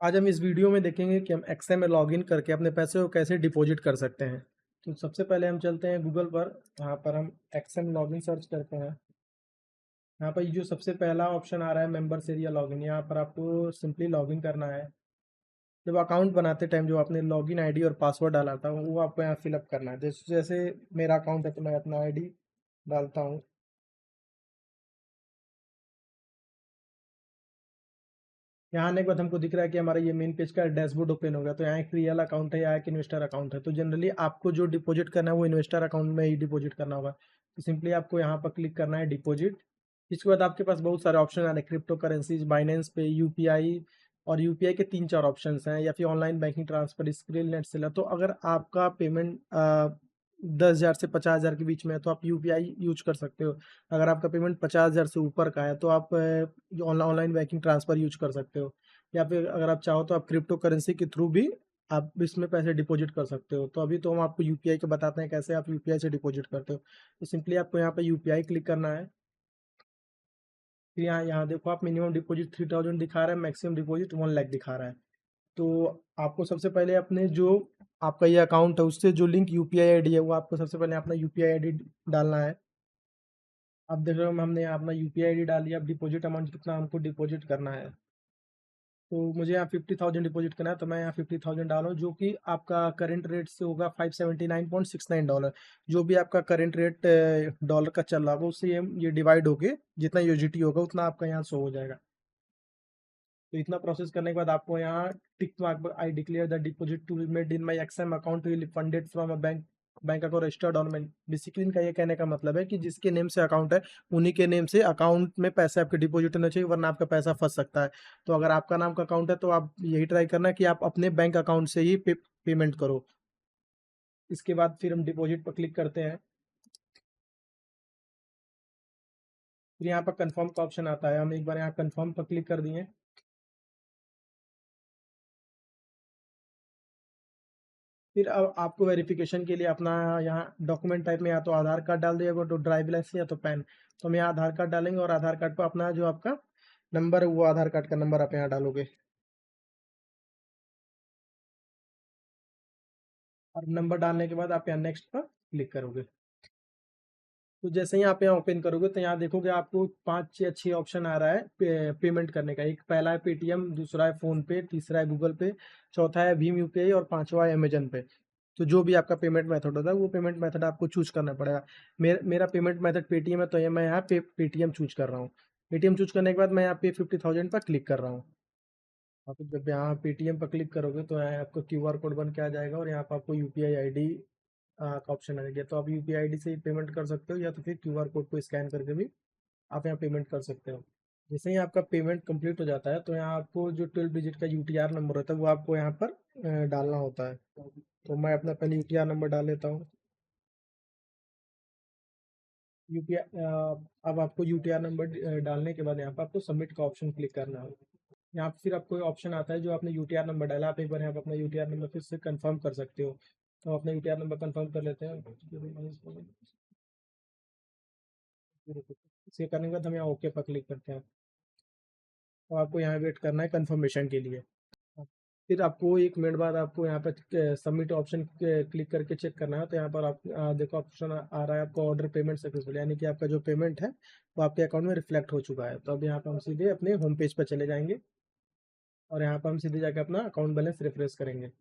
आज हम इस वीडियो में देखेंगे कि हम एक्सेल में लॉगिन करके अपने पैसे को कैसे डिपॉजिट कर सकते हैं। तो सबसे पहले हम चलते हैं गूगल पर। यहाँ पर हम एक्सेल में लॉगिन सर्च करते हैं। यहाँ पर जो सबसे पहला ऑप्शन आ रहा है मेंबर्स एरिया लॉगिन, यहाँ पर आपको सिंपली लॉगिन करना है। जब अकाउंट बनाते टाइम जो आपने लॉगिन आईडी और पासवर्ड डाला था वो आपको यहाँ फिलअप करना है। जैसे जैसे मेरा अकाउंट है तो मैं अपना आईडी डालता हूँ। यहाँ आने के बाद हमको दिख रहा है कि हमारा ये मेन पेज का डैशबोर्ड ओपन हो गया। तो यहाँ एक रियल अकाउंट है या एक इन्वेस्टर अकाउंट है। तो जनरली आपको जो डिपॉजिट करना है वो इन्वेस्टर अकाउंट में ही डिपॉजिट करना होगा। तो सिंपली आपको यहाँ पर क्लिक करना है डिपॉजिट। इसके बाद आपके पास बहुत सारे ऑप्शन आ रहे हैं, क्रिप्टो करेंसीज, बाइनेंस पे, यूपीआई। और यूपीआई के 3-4 ऑप्शन हैं, या फिर online banking transfer, screen net seller. तो अगर आपका पेमेंट 10,000 से 50,000 के बीच में है तो आप यूपीआई यूज कर सकते हो। अगर आपका पेमेंट 50,000 से ऊपर का है तो आप ऑनलाइन बैंकिंग ट्रांसफर यूज कर सकते हो। या फिर अगर आप चाहो तो आप क्रिप्टो करेंसी के थ्रू भी आप इसमें पैसे डिपॉजिट कर सकते हो। तो अभी तो हम आपको यूपीआई के बताते हैं कैसे आप यूपीआई से डिपॉजिट करते हो। तो सिंपली आपको यहाँ पे यूपीआई क्लिक करना है। फिर यहाँ यहाँ देखो आप मिनिमम डिपॉजिट 3,000 दिखा रहा है, मैक्सिमम डिपॉजिट 1 लाख दिखा रहा है। तो आपको सबसे पहले अपने जो आपका ये अकाउंट है उससे जो लिंक यूपीआई आईडी है वो आपको सबसे पहले अपना यूपीआई आईडी डालना है। अब देख रहे हो हमने यहाँ अपना यूपीआई आईडी डाल दिया। अब डिपॉजिट अमाउंट कितना हमको डिपॉजिट करना है, तो मुझे यहाँ 50,000 डिपॉजिट करना है। तो मैं यहाँ 50,000 डालूँ, जो कि आपका करंट रेट से होगा $579.69। जो भी आपका करंट रेट डॉलर का चल रहा होगा उससे ये डिवाइड होके जितना यूजिटी होगा उतना आपका यहाँ शो हो जाएगा। तो इतना प्रोसेस करने के बाद आपको यहाँ टिक मार्क पर I declare the deposit to be made in my XM account will funded from a bank account registered on my. Basically इनका ये कहने का मतलब है कि जिसके नेम से अकाउंट है उन्हीं के नेम से अकाउंट में पैसे आपके डिपॉजिट होने चाहिए, वरना आपका पैसा फंस सकता है। तो अगर आपका नाम का अकाउंट है तो आप यही ट्राई करना कि आप अपने बैंक अकाउंट से ही पेमेंट करो। इसके बाद फिर हम डिपॉजिट पर क्लिक करते हैं। फिर यहाँ पर कंफर्म का ऑप्शन आता है, हम एक बार यहाँ कंफर्म पर क्लिक कर दिए। फिर अब आपको वेरिफिकेशन के लिए अपना यहाँ डॉक्यूमेंट टाइप में या तो आधार कार्ड डाल दिएगा, तो ड्राइविंग लाइसेंस या तो पैन। तो हम यहाँ आधार कार्ड डालेंगे और आधार कार्ड पर अपना जो आपका नंबर है वो आधार कार्ड का नंबर आप यहाँ डालोगे और नंबर डालने के बाद आप यहाँ नेक्स्ट पर क्लिक करोगे। तो जैसे ही आप यहाँ ओपन करोगे तो यहाँ देखोगे आपको 5 या 6 ऑप्शन आ रहा है पेमेंट करने का। एक पहला है पेटीएम, दूसरा है फोन पे, तीसरा है गूगल पे, चौथा है भीम यूपीआई और पांचवा है अमेजन पे। तो जो भी आपका पेमेंट मेथड होता है वो पेमेंट मेथड आपको चूज करना पड़ेगा। मेरा पेमेंट मेथड पेटीएम है तो ये मैं यहाँ पे पेटीएम चूज कर रहा हूँ। पेटीएम चूज करने के बाद मैं यहाँ पे 50,000 पर क्लिक कर रहा हूँ। आप जब यहाँ पेटीएम पर क्लिक करोगे तो यहाँ आपको क्यूआर कोड बन के आ जाएगा और यहाँ पर आपको यूपीआई आईडी का ऑप्शन आ गया। तो आप यूपीआई आईडी से ही पेमेंट कर सकते हो या तो फिर क्यूआर कोड को स्कैन करके भी आप यहाँ पेमेंट कर सकते हो। जैसे ही आपका पेमेंट कंप्लीट हो जाता है तो यहाँ आपको जो 12 डिजिट का यूटीआर नंबर होता है वो आपको यहाँ पर डालना होता है। तो मैं अपना पहले यूटीआर नंबर डाल लेता हूँ। यूपीआई अब आपको यूटीआर नंबर डालने के बाद यहाँ पर आपको सबमिट का ऑप्शन क्लिक करना है। यहाँ पे फिर आपको ऑप्शन आता है जो आपने यूटीआर नंबर डाला, आप एक बार यहाँ पर अपना यूटीआर नंबर फिर से कंफर्म कर सकते हो। तो अपना यूटीआर नंबर कंफर्म कर लेते हैं। इसे करने के बाद हम यहाँ ओके पर क्लिक करते हैं। तो आपको यहाँ वेट करना है कंफर्मेशन के लिए। फिर आपको 1 मिनट बाद आपको यहाँ पे सबमिट ऑप्शन क्लिक करके चेक करना है। तो यहाँ पर आप देखो ऑप्शन आ रहा है आपको ऑर्डर पेमेंट सक्सेसफुल, यानी कि आपका जो पेमेंट है वो आपके अकाउंट में रिफ्लेक्ट हो चुका है। तो अब यहाँ पर हम सीधे अपने होम पेज पर चले जाएंगे और यहाँ पर हम सीधे जाकर अपना अकाउंट बैलेंस रिफ्रेश करेंगे।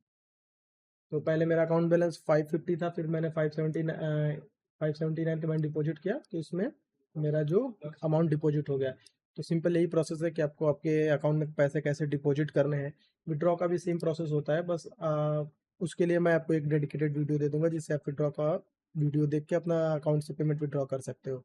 तो पहले मेरा अकाउंट बैलेंस 550 था, फिर मैंने 579 का मैंने डिपॉजिट किया तो इसमें मेरा जो अमाउंट डिपॉजिट हो गया। तो सिंपल यही प्रोसेस है कि आपको आपके अकाउंट में पैसे कैसे डिपॉजिट करने हैं। विड्रॉ का भी सेम प्रोसेस होता है, बस उसके लिए मैं आपको एक डेडिकेटेड वीडियो दे दूंगा जिससे आप विड्रॉ का वीडियो देख के अपना अकाउंट से पेमेंट विड्रॉ कर सकते हो।